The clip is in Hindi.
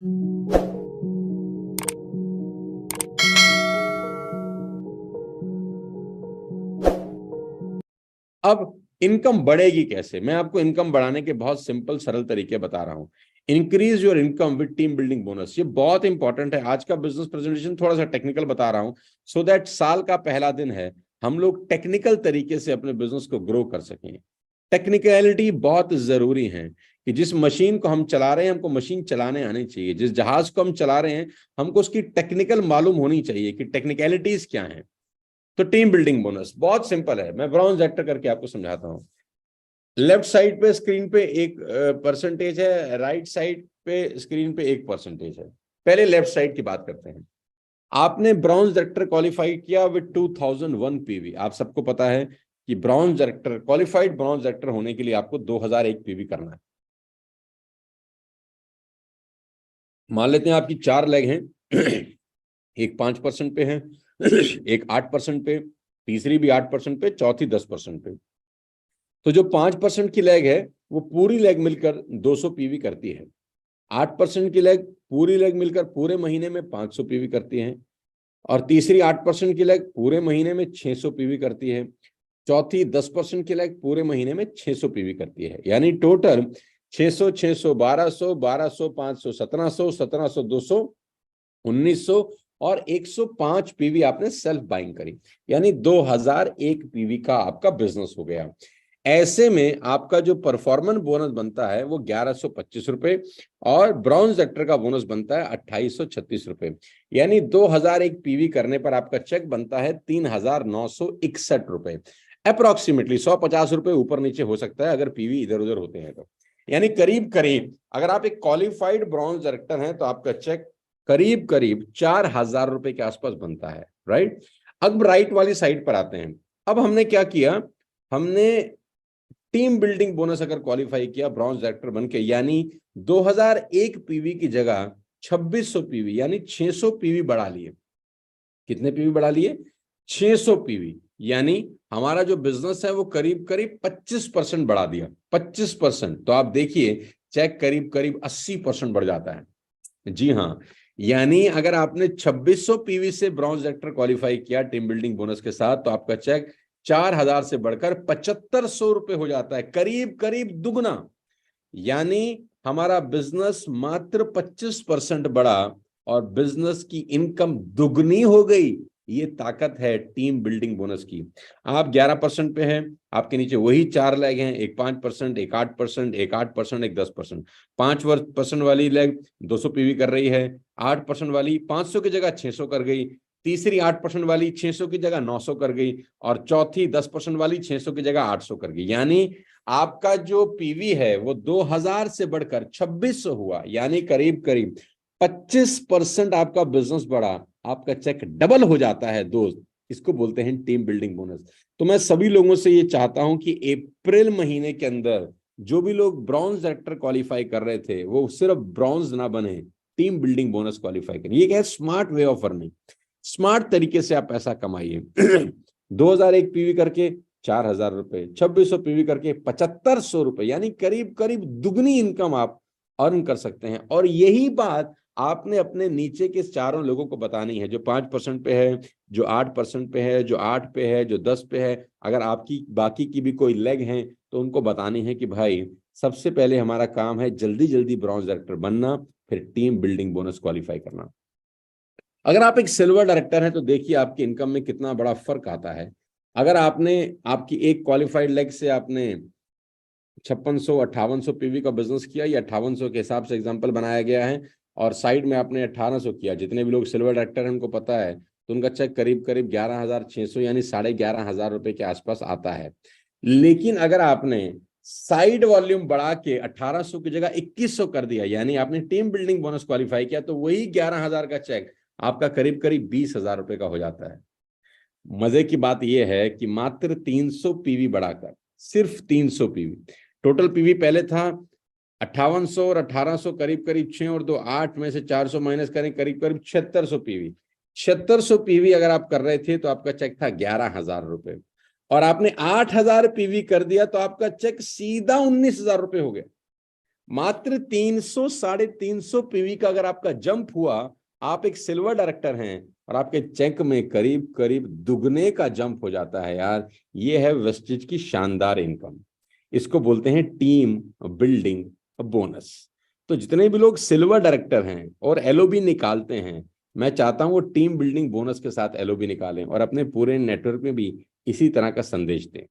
अब इनकम बढ़ेगी कैसे? मैं आपको इनकम बढ़ाने के बहुत सिंपल सरल तरीके बता रहा हूं। Increase your income with team building bonus, ये बहुत इंपॉर्टेंट है। आज का बिजनेस प्रेजेंटेशन थोड़ा सा टेक्निकल बता रहा हूं, सो दैट साल का पहला दिन है, हम लोग टेक्निकल तरीके से अपने बिजनेस को ग्रो कर सकें। टेक्निकलिटी बहुत जरूरी है कि जिस मशीन को हम चला रहे हैं हमको मशीन चलाने आनी चाहिए, जिस जहाज को हम चला रहे हैं हमको उसकी टेक्निकल मालूम होनी चाहिए कि टेक्निकलिटीज क्या है। तो टीम बिल्डिंग बोनस बहुत सिंपल है, मैं ब्राउन एक्टर करके आपको समझाता हूं। लेफ्ट साइड पे स्क्रीन पे 1% है, राइट साइड पे स्क्रीन पे 1% है। पहले लेफ्ट साइड की बात करते हैं। आपने ब्राउन डायरेक्टर क्वालिफाई किया विद 2001 पीवी। आप सबको पता है कि brown director, qualified brown director होने के लिए आपको 2001 पीवी करना है। मान लेते हैं आपकी 4 लेग हैं, एक 5% पे है, एक 8% पे, तीसरी भी 8% पे, चौथी 10% पे। तो जो 5% की लेग है वो पूरी लेग मिलकर 200 पीवी करती है। 8% की लेग पूरी लेग मिलकर पूरे महीने में 500 पीवी करती है, और तीसरी 8% की लेग पूरे महीने में 600 पीवी करती है, चौथी 10% की लेग पूरे महीने में 600 पीवी करती है। यानी टोटल 600, 600, 1200, 1200, 500, 1700, 1700, 200, 1900 और 105 पीवी आपने सेल्फ बाइंग करी, यानी 2001 पीवी का आपका बिजनेस हो गया। ऐसे में आपका जो परफॉर्मेंस बोनस बनता है वो 1125 रुपए, और ब्रॉन्ज एक्टर का बोनस बनता है 2836 रुपए। यानी 2001 पीवी करने पर आपका चेक बनता है 3961 रुपए। अप्रोक्सीमेटली 150 रुपए ऊपर नीचे हो सकता है अगर पीवी इधर उधर होते हैं तो। यानी करीब करीब अगर आप एक क्वालिफाइड ब्रॉन्ज डायरेक्टर हैं तो आपका चेक करीब करीब 4000 रुपए के आसपास बनता है, राइट। अब राइट वाली साइड पर आते हैं। अब हमने क्या किया, हमने टीम बिल्डिंग बोनस अगर क्वालिफाई किया ब्रॉन्ज डायरेक्टर बनके, यानी 2001 पीवी की जगह 2600 पीवी यानी 600 पीवी बढ़ा लिए। कितने पीवी बढ़ा लिए? 600 पीवी। यानी हमारा जो बिजनेस है वो करीब करीब 25% बढ़ा दिया। 25%, तो आप देखिए चेक करीब करीब 80% बढ़ जाता है। जी हाँ, यानी अगर आपने 2600 पीवी से ब्रॉन्ज डायरेक्टर क्वालिफाई किया टीम बिल्डिंग बोनस के साथ, तो आपका चेक 4000 से बढ़कर 7500 रुपए हो जाता है, करीब करीब दुगना। यानी हमारा बिजनेस मात्र 25% बढ़ा और बिजनेस की इनकम दुगनी हो गई। ये ताकत है टीम बिल्डिंग बोनस की। आप 11% पे हैं, आपके नीचे वही 4 लेग हैं, एक 5%, एक 8%, एक 8%, एक 10%। 5% वाली लेग 200 पीवी कर रही है, 8% वाली 500 की जगह 600 कर गई, तीसरी 8% वाली 600 की जगह 900 कर गई, और चौथी 10% वाली 600 की जगह 800 कर गई। यानी आपका जो पीवी है वो 2000 से बढ़कर 2600 हुआ, यानी करीब करीब 25% आपका बिजनेस बढ़ा, आपका चेक डबल हो जाता है दोस्त। इसको बोलते हैं टीम बिल्डिंग बोनस। तो मैं सभी लोगों से ये चाहता हूं कि अप्रैल महीने के अंदर जो भी लोग ब्रॉन्ज डायरेक्टर क्वालिफाई कर रहे थे वो सिर्फ ब्रॉन्ज ना बने, टीम बिल्डिंग बोनस क्वालिफाई करें। ये क्या है? Smart way of earning. Smart तरीके से आप पैसा कमाइए। 2001 पीवी करके 4000 रुपए, 2600 पीवी करके 7500 रुपए, यानी करीब करीब दुगनी इनकम आप अर्न कर सकते हैं। और यही बात आपने अपने नीचे के चारों लोगों को बतानी है, जो 5% पे है, जो 8% पे है, जो 8 पे है, जो 10 पे है। अगर आपकी बाकी की भी कोई लेग है तो उनको बतानी है कि भाई सबसे पहले हमारा काम है जल्दी जल्दी ब्रॉन्ज डायरेक्टर बनना, फिर टीम बिल्डिंग बोनस क्वालिफाई करना। अगर आप एक सिल्वर डायरेक्टर हैं तो देखिए आपकी इनकम में कितना बड़ा फर्क आता है। अगर आपने आपकी एक क्वालिफाइड लेग से आपने 5600 5800 पीवी का बिजनेस किया, या 5800 के हिसाब से एग्जांपल बनाया गया है, और साइड में आपने 1800 किया, जितने भी लोग सिल्वर डायरेक्टर हैं उनको पता है, तो उनका चेक करीब करीब 11600 यानी 11500 रुपए के आसपास आता है। लेकिन अगर आपने साइड वॉल्यूम बढ़ा के 1800 की जगह 2100 कर दिया, यानी आपने टीम बिल्डिंग बोनस क्वालिफाई किया, तो वही 11000 का चेक आपका करीब करीब 20000 रुपए का हो जाता है। मजे की बात यह है कि मात्र 300 पीवी बढ़ाकर, सिर्फ 300 पीवी, टोटल पीवी पहले था 5800 और 1800, करीब करीब 6 और 2 8 में से 400 माइनस करें, करीब करीब 7600 पीवी। 7600 पीवी अगर आप कर रहे थे तो आपका चेक था 11000 रुपए, और आपने 8000 पीवी कर दिया तो आपका चेक सीधा 19000 रुपए हो गया। मात्र 300 350 पीवी का अगर आपका जंप हुआ, आप एक सिल्वर डायरेक्टर हैं और आपके चेक में करीब करीब दुगने का जंप हो जाता है यार। ये है वेस्टेज की शानदार इनकम। इसको बोलते हैं टीम बिल्डिंग बोनस। तो जितने भी लोग सिल्वर डायरेक्टर हैं और एलओबी निकालते हैं, मैं चाहता हूं वो टीम बिल्डिंग बोनस के साथ एलओबी निकालें और अपने पूरे नेटवर्क में भी इसी तरह का संदेश दें।